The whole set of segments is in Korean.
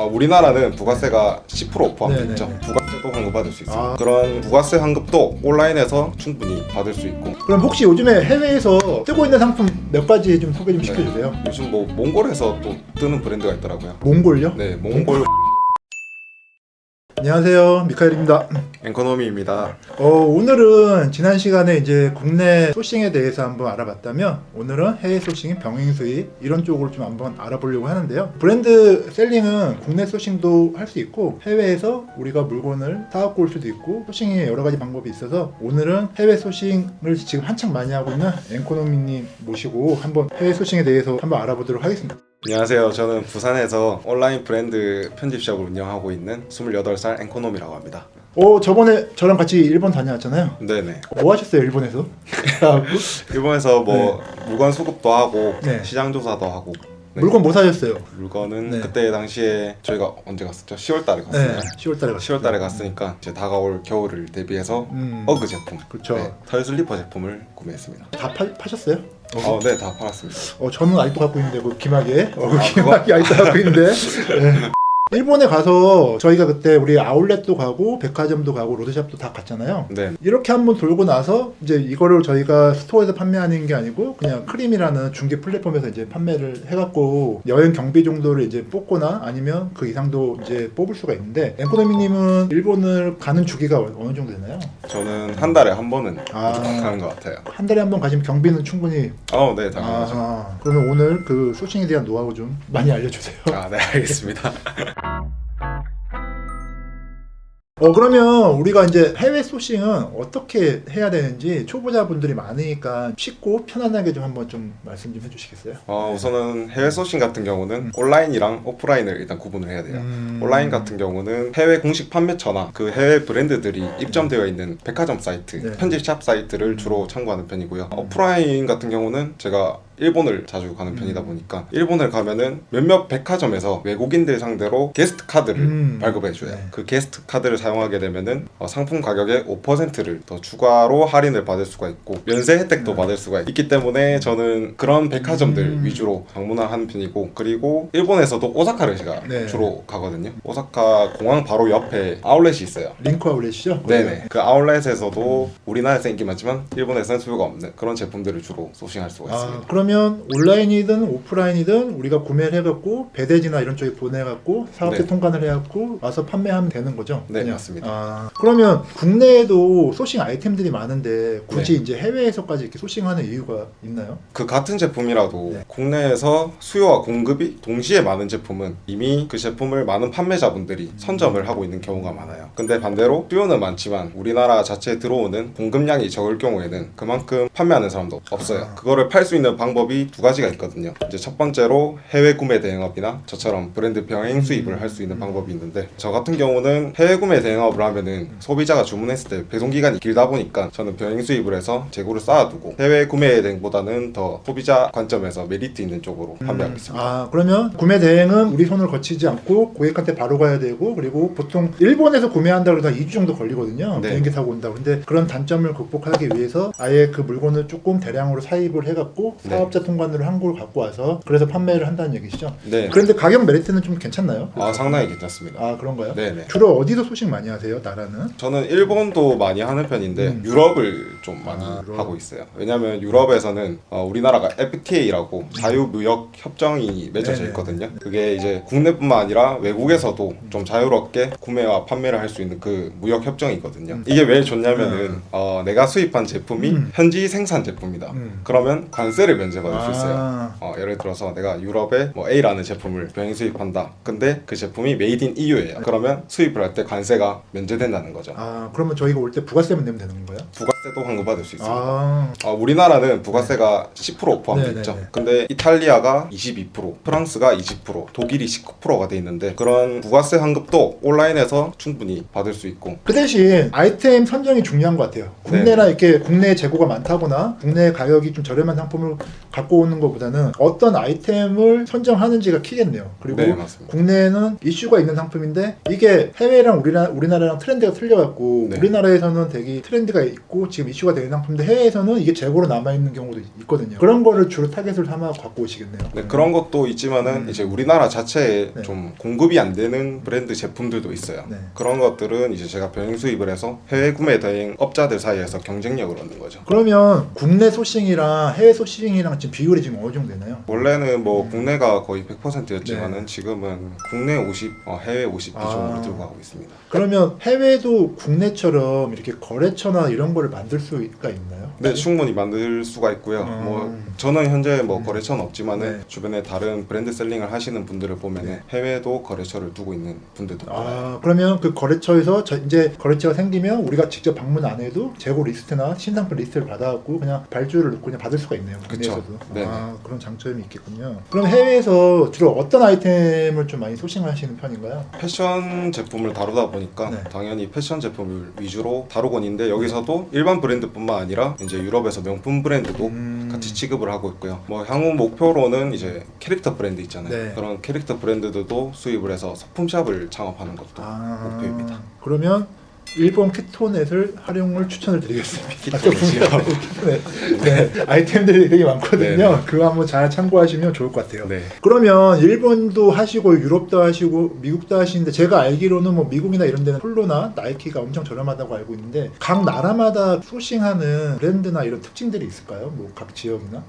우리나라는 부가세가 10% 포함되어 네네. 부가세도 환급받을 수 있어요. 그런 부가세 환급도 온라인에서 충분히 받을 수 있고. 그럼 혹시 요즘에 해외에서 뜨고 있는 상품 몇 가지 좀 소개 좀 시켜주세요. 요즘 뭐 몽골에서 또 뜨는 브랜드가 있더라고요. 몽골요? 네, 몽골 안녕하세요, 미카엘입니다. 엔코노미입니다. 오늘은 지난 시간에 이제 국내 소싱에 대해서 한번 알아봤다면 오늘은 해외 소싱인 병행 수입 이런 쪽으로 좀 한번 알아보려고 하는데요. 브랜드 셀링은 국내 소싱도 할 수 있고 해외에서 우리가 물건을 사갖고 올 수도 있고 소싱에 여러 가지 방법이 있어서 오늘은 해외 소싱을 지금 한창 많이 하고 있는 엔코노미님 모시고 한번 해외 소싱에 대해서 한번 알아보도록 하겠습니다. 안녕하세요. 저는 부산에서 온라인 브랜드 편집샵을 운영하고 있는 28살 엔코노미라고 합니다. 저번에 저랑 같이 일본 다녀왔잖아요. 네네. 뭐 하셨어요, 일본에서? 일본에서 뭐 물건 수급도 하고 네. 시장 조사도 하고. 네. 물건 뭐 사셨어요? 물건은 네. 그때 당시에 저희가 언제 갔었죠? 10월달에 갔어요. 네, 10월달에 갔어요. 10월달에 갔으니까 이제 다가올 겨울을 대비해서 어그 제품, 그쵸. 털 슬리퍼 제품을 구매했습니다. 다 파셨어요? 네, 다 팔았습니다. 저는 아직도 갖고 있는데 그 기막에 그 그거? 기막이 아직도 갖고 있는데 네. 일본에 가서 저희가 그때 우리 아울렛도 가고 백화점도 가고 로드샵도 다 갔잖아요. 네. 이렇게 한번 돌고 나서 이제 이거를 저희가 스토어에서 판매하는 게 아니고 그냥 크림이라는 중개 플랫폼에서 이제 판매를 해갖고 여행 경비 정도를 이제 뽑거나 아니면 그 이상도 이제 뽑을 수가 있는데 엔코노미님은 일본을 가는 주기가 어느 정도 되나요? 저는 한 달에 한 번은 아. 가는 것 같아요. 한 달에 한 번 가시면 경비는 충분히 네, 당연하죠. 그러면 오늘 그 소싱에 대한 노하우 좀 많이 알려주세요. 네, 알겠습니다. 그러면 우리가 이제 해외 소싱은 어떻게 해야 되는지 초보자분들이 많으니까 쉽고 편안하게 좀 한번 좀 말씀 좀 해주시겠어요? 우선은 해외 소싱 같은 경우는 온라인이랑 오프라인을 일단 구분을 해야 돼요. 온라인 같은 경우는 해외 공식 판매처나 그 해외 브랜드들이 입점되어 있는 백화점 사이트, 네. 편집샵 사이트를 주로 참고하는 편이고요. 오프라인 같은 경우는 제가 일본을 자주 가는 편이다 보니까 일본을 가면은 몇몇 백화점에서 외국인들 상대로 게스트 카드를 발급해줘요. 네. 그 게스트 카드를 사용하게 되면은 상품 가격의 5%를 더 추가로 할인을 받을 수가 있고 면세 혜택도 받을 수가 있기 때문에 저는 그런 백화점들 위주로 방문을 하는 편이고, 그리고 일본에서도 오사카를 제가 네. 주로 가거든요. 오사카 공항 바로 옆에 아울렛이 있어요. 링크 아울렛이죠? 네네. 그 아울렛에서도 우리나라에서 인기 많지만 일본에서는 수요가 없는 그런 제품들을 주로 소싱할 수가 있습니다. 그러면 온라인이든 오프라인이든 우리가 구매를 해갖고 배대지나 이런 쪽에 보내갖고 사업체 네. 통관을 해갖고 와서 판매하면 되는 거죠? 네, 그냥? 맞습니다. 그러면 국내에도 소싱 아이템들이 많은데 굳이 이제 해외에서까지 이렇게 소싱하는 이유가 있나요? 그 같은 제품이라도 네. 국내에서 수요와 공급이 동시에 많은 제품은 이미 그 제품을 많은 판매자분들이 선점을 하고 있는 경우가 많아요. 근데 반대로 수요는 많지만 우리나라 자체에 들어오는 공급량이 적을 경우에는 그만큼 판매하는 사람도 없어요. 그거를 팔 수 있는 방법이 두 가지가 있거든요. 이제 첫 번째로 해외 구매 대행업이나 저처럼 브랜드 병행 수입을 할 수 있는 방법이 있는데, 저 같은 경우는 해외 구매 대행업을 하면은 소비자가 주문했을 때 배송 기간이 길다 보니까 저는 병행 수입을 해서 재고를 쌓아두고 해외 구매 대행보다는 더 소비자 관점에서 메리트 있는 쪽으로 판매하고 있습니다. 그러면 구매 대행은 우리 손을 거치지 않고 고객한테 바로 가야 되고, 그리고 보통 일본에서 구매한다고 해서 2주 정도 걸리거든요. 네. 비행기 타고 온다고. 근데 그런 단점을 극복하기 위해서 아예 그 물건을 조금 대량으로 사입을 해갖고 네. 사업자 통관으로 한국을 갖고 와서 그래서 판매를 한다는 얘기시죠? 네. 그런데 가격 메리트는 좀 괜찮나요? 상당히 괜찮습니다. 그런가요? 네네. 주로 어디서 소식 많이 하세요, 나라는? 저는 일본도 많이 하는 편인데 유럽을 좀 많이 유럽. 하고 있어요. 왜냐하면 유럽에서는 우리나라가 FTA라고 자유무역 협정이 맺어져 네네. 있거든요. 그게 이제 국내뿐만 아니라 외국에서도 좀 자유롭게 구매와 판매를 할 수 있는 그 무역 협정이거든요. 이게 왜 좋냐면은 내가 수입한 제품이 현지 생산 제품이다. 그러면 관세를 면제받을 수 있어요. 예를 들어서 내가 유럽에 뭐 A라는 제품을 병행 수입한다. 근데 그 제품이 메이드 인 EU예요. 그러면 수입을 할 때 관세가 면제된다는 거죠. 그러면 저희가 올 때 부가세만 내면 되는 건가요? 부가세도 환급받을 수 있습니다. 우리나라는 부가세가 10% 포함되어 네네네. 있죠. 근데 이탈리아가 22%, 프랑스가 20%, 독일이 19%가 돼 있는데 그런 부가세 환급도 온라인에서 충분히 받을 수 있고. 그 대신 아이템 선정이 중요한 것 같아요. 국내나 네. 이렇게 국내 재고가 많다거나 국내 가격이 좀 저렴한 상품을 갖고 오는 것보다는 어떤 아이템을 선정하는지가 키겠네요. 그리고 네, 맞습니다. 국내에는 이슈가 있는 상품인데 이게 해외랑 우리나라랑 트렌드가 틀려갖고 네. 우리나라에서는 되게 트렌드가 있고 지금 이슈가 되는 상품인데 해외에서는 이게 재고로 남아있는 경우도 있거든요. 그런 거를 주로 타겟을 삼아 갖고 오시겠네요. 네, 그런 것도 있지만은 이제 우리나라 자체에 네. 좀 공급이 안 되는 브랜드 제품들도 있어요. 네. 그런 것들은 이제 제가 병행 수입을 해서 해외 구매 대행 업자들 사이에서 경쟁력을 얻는 거죠. 그러면 국내 소싱이랑 해외 소싱이랑 지금 비율이 지금 어느 정도 되나요? 원래는 뭐 국내가 거의 100%였지만은 네. 지금은 국내 50, 해외 50 비중으로 들고 가고 있습니다. 그러면 해외도 국내처럼 이렇게 거래처나 이런 거를 만들 수가 있나요? 네, 충분히 만들 수가 있고요. 뭐 저는 현재 뭐 거래처는 없지만은 네. 주변에 다른 브랜드 셀링을 하시는 분들을 보면은 해외도 거래처를 두고 있는 분들도 많아요. 그러면 그 거래처에서 이제 거래처가 생기면 우리가 직접 방문 안 해도 재고 리스트나 신상품 리스트를 받아갖고 그냥 발주를 넣고 그냥 받을 수가 있네요. 그쵸. 국내에서도. 네네. 그런 장점이 있겠군요. 그럼 해외에서 주로 어떤 아이템을 좀 많이 소싱하시는 편인가요? 패션 제품을 다루다 보니까 네. 당연히 패션 제품을 위주로 다루곤 있는데 여기서도 일반 브랜드뿐만 아니라 이제 유럽에서 명품 브랜드도 같이 취급을 하고 있고요. 뭐 향후 목표로는 이제 캐릭터 브랜드 있잖아요. 네. 그런 캐릭터 브랜드들도 수입을 해서 소품샵을 창업하는 것도 목표입니다. 그러면 일본 키토넷을 활용을 추천을 드리겠습니다. 키토넷이요? 키토넷. 네, 아이템들이 되게 많거든요. 네. 그거 한번 잘 참고하시면 좋을 것 같아요. 네. 그러면 일본도 하시고 유럽도 하시고 미국도 하시는데 제가 알기로는 뭐 미국이나 이런 데는 폴로나 나이키가 엄청 저렴하다고 알고 있는데 각 나라마다 소싱하는 브랜드나 이런 특징들이 있을까요? 뭐 각 지역이나?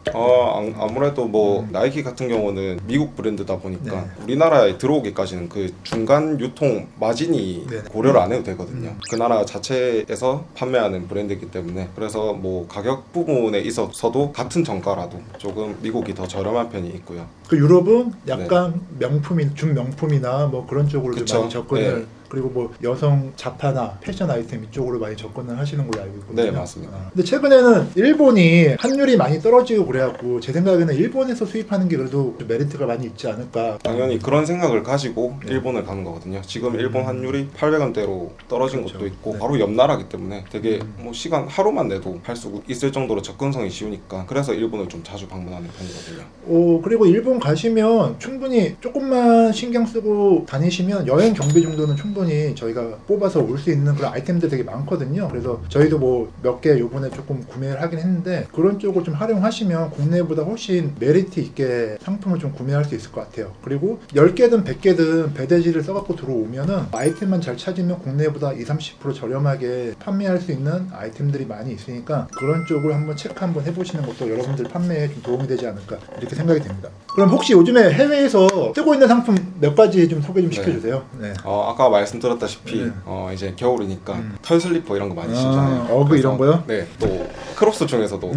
아무래도 뭐 나이키 같은 경우는 미국 브랜드다 보니까 네. 우리나라에 들어오기까지는 그 중간 유통 마진이 네. 고려를 안 해도 되거든요. 그 나라 자체에서 판매하는 브랜드이기 때문에 그래서 뭐 가격 부분에 있어서도 같은 정가라도 조금 미국이 더 저렴한 편이 있고요. 그 유럽은 약간 명품인 준명품이나 뭐 그런 쪽으로 좀 그쵸. 많이 접근을 네. 그리고 뭐 여성 자파나 패션 아이템 이쪽으로 많이 접근을 하시는 걸로 알고 있거든요. 네, 맞습니다. 근데 최근에는 일본이 환율이 많이 떨어지고 그래갖고 제 생각에는 일본에서 수입하는 게 그래도 좀 메리트가 많이 있지 않을까. 당연히 그런 생각을 가지고 네. 일본을 가는 거거든요. 지금 일본 환율이 800원대로 떨어진 그렇죠. 것도 있고 네. 바로 옆 나라기 때문에 되게 뭐 시간 하루만 내도 할 수 있을 정도로 접근성이 쉬우니까 그래서 일본을 좀 자주 방문하는 편이거든요. 그리고 일본 가시면 충분히 조금만 신경 쓰고 다니시면 여행 경비 정도는 충분히 저희가 뽑아서 올 수 있는 그런 아이템들 되게 많거든요. 그래서 저희도 뭐 몇 개 요번에 조금 구매를 하긴 했는데 그런 쪽을 좀 활용하시면 국내보다 훨씬 메리트 있게 상품을 좀 구매할 수 있을 것 같아요. 그리고 10개든 100개든 배대지를 써갖고 들어오면은 아이템만 잘 찾으면 국내보다 20-30% 저렴하게 판매할 수 있는 아이템들이 많이 있으니까 그런 쪽을 한번 체크 한번 해보시는 것도 여러분들 판매에 좀 도움이 되지 않을까 이렇게 생각이 됩니다. 그럼 혹시 요즘에 해외에서 쓰고 있는 상품 몇 가지 좀 소개 좀 시켜주세요. 네. 아까 말씀드렸다시피 네. 이제 겨울이니까 털 슬리퍼 이런 거 많이 신잖아요. 어그 이런 거요? 네, 또 크롭스 중에서도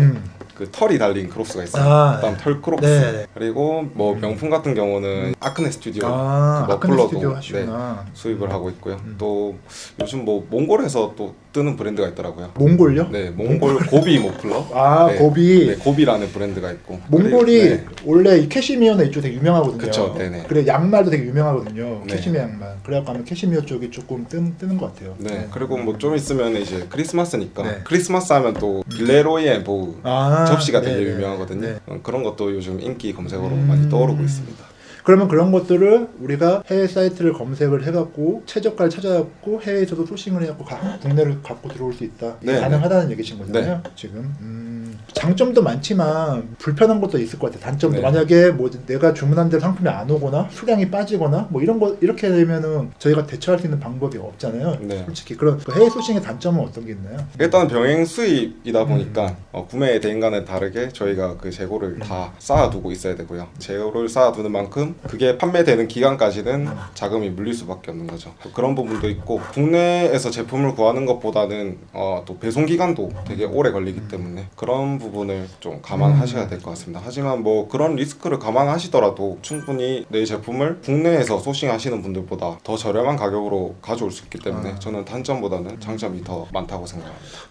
그 털이 달린 크롭스가 있어요. 그다음 털 크롭스. 네. 그리고 뭐 명품 같은 경우는 아크네 스튜디오, 그 아크네 머플러도 스튜디오 하시구나. 수입을 하고 있고요. 또 요즘 뭐 몽골에서 또 뜨는 브랜드가 있더라고요. 몽골요? 네, 몽골 고비 머플러. 네, 고비. 네, 고비라는 브랜드가 있고. 몽골이 네. 원래 이 캐시미어는 이쪽 되게 유명하거든요. 그쵸, 네네. 그래 양말도 되게 유명하거든요. 네. 캐시미어 양말. 그래갖고 아마 캐시미어 쪽이 조금 뜨는 것 같아요. 네, 그리고 뭐 좀 있으면 이제 크리스마스니까 네. 크리스마스 하면 또 빌레로이의 보우 접시가 되게 네네. 유명하거든요. 네. 그런 것도 요즘 인기 검색어로 많이 떠오르고 있습니다. 그러면 그런 것들을 우리가 해외 사이트를 검색을 해갖고 최저가를 찾아갖고 해외에서도 소싱을 해갖고 국내를 갖고 들어올 수 있다. 네, 가능하다는 얘기신 거잖아요. 지금 장점도 많지만 불편한 것도 있을 것 같아요. 단점도 네. 만약에 뭐 내가 주문한 대로 상품이 안 오거나 수량이 빠지거나 뭐 이런 거 이렇게 되면은 저희가 대처할 수 있는 방법이 없잖아요. 네. 솔직히 그런 그 해외 소싱의 단점은 어떤 게 있나요? 일단 병행 수입이다 보니까 구매 대행과는 다르게 저희가 그 재고를 다 쌓아두고 있어야 되고요. 재고를 쌓아두는 만큼 그게 판매되는 기간까지는 자금이 물릴 수밖에 없는 거죠. 그런 부분도 있고 국내에서 제품을 구하는 것보다는 또 배송 기간도 되게 오래 걸리기 때문에 그런 부분을 좀 감안하셔야 될 것 같습니다. 하지만 뭐 그런 리스크를 감안하시더라도 충분히 내 제품을 국내에서 소싱하시는 분들보다 더 저렴한 가격으로 가져올 수 있기 때문에 저는 단점보다는 장점이 더 많다고 생각합니다.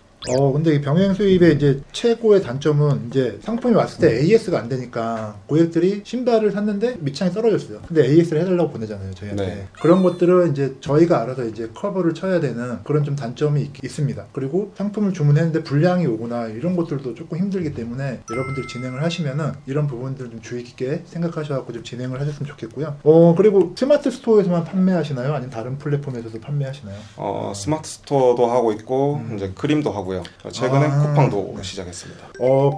근데 이 병행 수입의 이제 최고의 단점은 이제 상품이 왔을 때 AS가 안 되니까 고객들이 신발을 샀는데 밑창이 떨어졌어요. 근데 AS를 해달라고 보내잖아요, 저희한테. 네. 그런 것들은 이제 저희가 알아서 이제 커버를 쳐야 되는 그런 좀 단점이 있습니다. 그리고 상품을 주문했는데 불량이 오거나 이런 것들도 조금 힘들기 때문에 여러분들 진행을 하시면은 이런 부분들 좀 주의 깊게 생각하셔서 좀 진행을 하셨으면 좋겠고요. 그리고 스마트 스토어에서만 판매하시나요? 아니면 다른 플랫폼에서도 판매하시나요? 스마트 스토어도 하고 있고 이제 크림도 하고 하고요. 최근에 쿠팡도 네. 시작했습니다.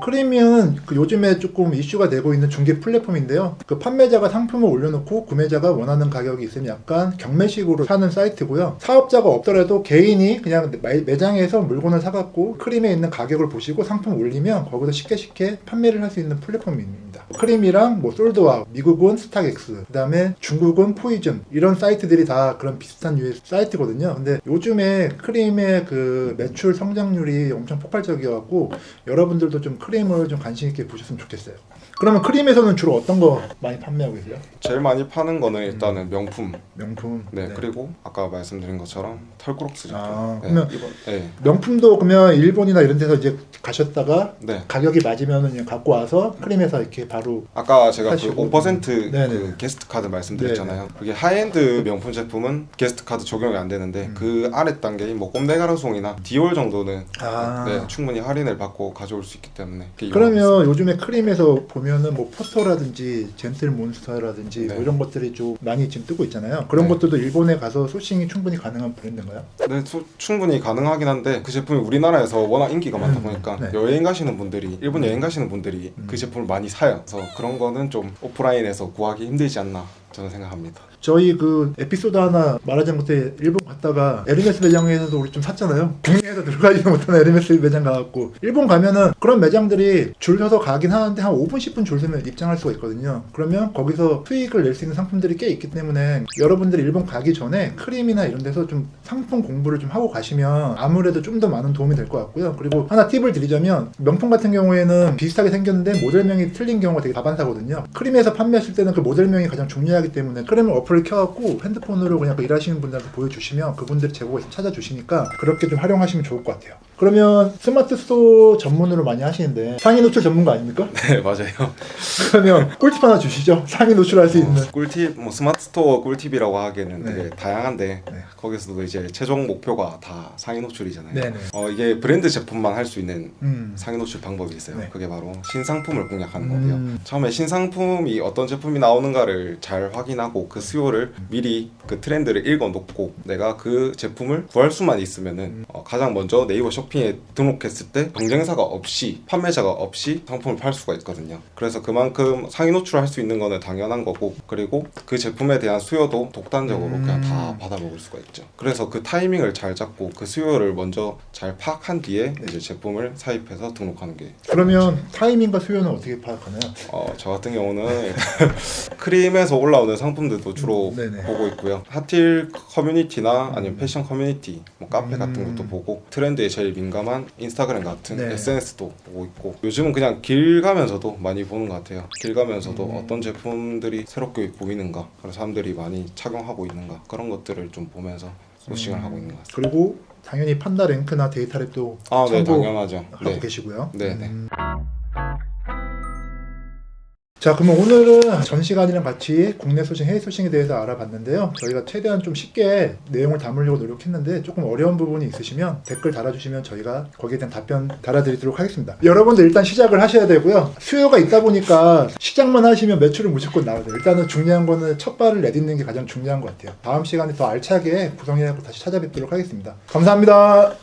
크리미는 그 요즘에 조금 이슈가 되고 있는 중개 플랫폼인데요. 그 판매자가 상품을 올려놓고 구매자가 원하는 가격이 있으면 약간 경매식으로 사는 사이트고요. 사업자가 없더라도 개인이 그냥 매장에서 물건을 사갖고 크림에 있는 가격을 보시고 상품 올리면 거기서 쉽게 판매를 할 수 있는 플랫폼입니다. 크림이랑 뭐 솔드와 미국은 스타렉스, 그다음에 중국은 포이즌 이런 사이트들이 다 그런 비슷한 유의 사이트거든요. 근데 요즘에 크림의 그 매출 성장률이 엄청 폭발적이어갖고 여러분들도 좀 크림을 좀 관심 있게 보셨으면 좋겠어요. 그러면 크림에서는 주로 어떤 거 많이 판매하고 계세요? 제일 많이 파는 거는 일단은 명품. 명품. 네, 그리고 아까 말씀드린 것처럼 털크록스 제품. 그러면 네. 명품도 그러면 일본이나 이런 데서 이제 가셨다가 네. 가격이 맞으면 그냥 갖고 와서 크림에서 이렇게 바로 아까 제가 그 하시고. 5% 네네. 그 게스트 카드 말씀드렸잖아요. 그게 하이엔드 명품 제품은 게스트 카드 적용이 안 되는데 그 아래 단계인 뭐 꼼데가르송이나 디올 정도는 네, 충분히 할인을 받고 가져올 수 있기 때문에. 그러면 요즘에 크림에서 보면은 뭐 포토라든지 젠틀몬스터라든지 네. 뭐 이런 것들이 좀 많이 지금 뜨고 있잖아요. 그런 네. 것들도 일본에 가서 소싱이 충분히 가능한 브랜드인가요? 네, 충분히 가능하긴 한데 그 제품이 우리나라에서 워낙 인기가 많다 보니까 네. 여행 가시는 분들이 일본 여행 가시는 분들이 그 제품을 많이 사요. 그래서 그런 거는 좀 오프라인에서 구하기 힘들지 않나 저는 생각합니다. 저희 그 에피소드 하나 말하자면 그때 일본 갔다가 에르메스 매장에서도 우리 좀 샀잖아요. 국내에서 들어가지도 못하는 에르메스 매장 가갖고 일본 가면은 그런 매장들이 줄 서서 가긴 하는데 한 5분 10분 줄 서면 입장할 수가 있거든요. 그러면 거기서 수익을 낼 수 있는 상품들이 꽤 있기 때문에 여러분들이 일본 가기 전에 크림이나 이런 데서 좀 상품 공부를 좀 하고 가시면 아무래도 좀 더 많은 도움이 될 것 같고요. 그리고 하나 팁을 드리자면 명품 같은 경우에는 비슷하게 생겼는데 모델명이 틀린 경우가 되게 다반사거든요. 크림에서 판매하실 때는 그 모델명이 가장 중요하기 때문에 크림을 어플을 켜갖고 핸드폰으로 그냥 그 일하시는 분들한테 보여주시면 그분들이 재고가 있으면 찾아주시니까 그렇게 좀 활용하시면 좋을 것 같아요. 그러면 스마트 스토어 전문으로 많이 하시는데 상위 노출 전문가 아닙니까? 네, 맞아요. 그러면 꿀팁 하나 주시죠. 상위 노출할 수 있는. 꿀팁, 뭐 스마트 스토어 꿀팁이라고 하기에는 네. 되게 다양한데 네. 거기서도 이제 최종 목표가 다 상위 노출이잖아요. 네네. 이게 브랜드 제품만 할 수 있는 음. 상위 노출 방법이 있어요. 네. 그게 바로 신상품을 공략하는 거고요. 처음에 신상품이 어떤 제품이 나오는가를 잘 확인하고 그 수요를 미리 그 트렌드를 읽어놓고 내가 그 제품을 구할 수만 있으면은 가장 먼저 네이버 쇼핑에 등록했을 때 경쟁사가 없이 판매자가 없이 상품을 팔 수가 있거든요. 그래서 그만큼 상위 노출할 수 있는 거는 당연한 거고 그리고 그 제품에 대한 수요도 독단적으로 그냥 다 받아먹을 수가 있죠. 그래서 그 타이밍을 잘 잡고 그 수요를 먼저 잘 파악한 뒤에 이제 제품을 사입해서 등록하는 게 그러면 타이밍과 수요는 어떻게 파악하나요? 저 같은 경우는 크림에서 올라오는 상품들도 주로 네네. 보고 있고요. 핫힐 커뮤니티나 아니면 패션 커뮤니티, 뭐 카페 같은 것도 보고 트렌드에 제일 민감한 인스타그램 같은 네. SNS도 보고 있고 요즘은 그냥 길 가면서도 많이 보는 것 같아요. 길 가면서도 어떤 제품들이 새롭게 보이는가, 그런 사람들이 많이 착용하고 있는가 그런 것들을 좀 보면서 소싱을 하고 있는 것 같습니다. 그리고 당연히 판다 랭크나 데이터랩도 네, 참고하고 당연하죠. 네. 계시고요. 네, 네. 자, 그러면 오늘은 전 시간이랑 같이 국내 소싱, 해외 소싱에 대해서 알아봤는데요. 저희가 최대한 좀 쉽게 내용을 담으려고 노력했는데 조금 어려운 부분이 있으시면 댓글 달아주시면 저희가 거기에 대한 답변 달아드리도록 하겠습니다. 여러분들 일단 시작을 하셔야 되고요. 수요가 있다 보니까 시작만 하시면 매출은 무조건 나와요. 일단은 중요한 거는 첫 발을 내딛는 게 가장 중요한 것 같아요. 다음 시간에 더 알차게 구성해갖고 다시 찾아뵙도록 하겠습니다. 감사합니다.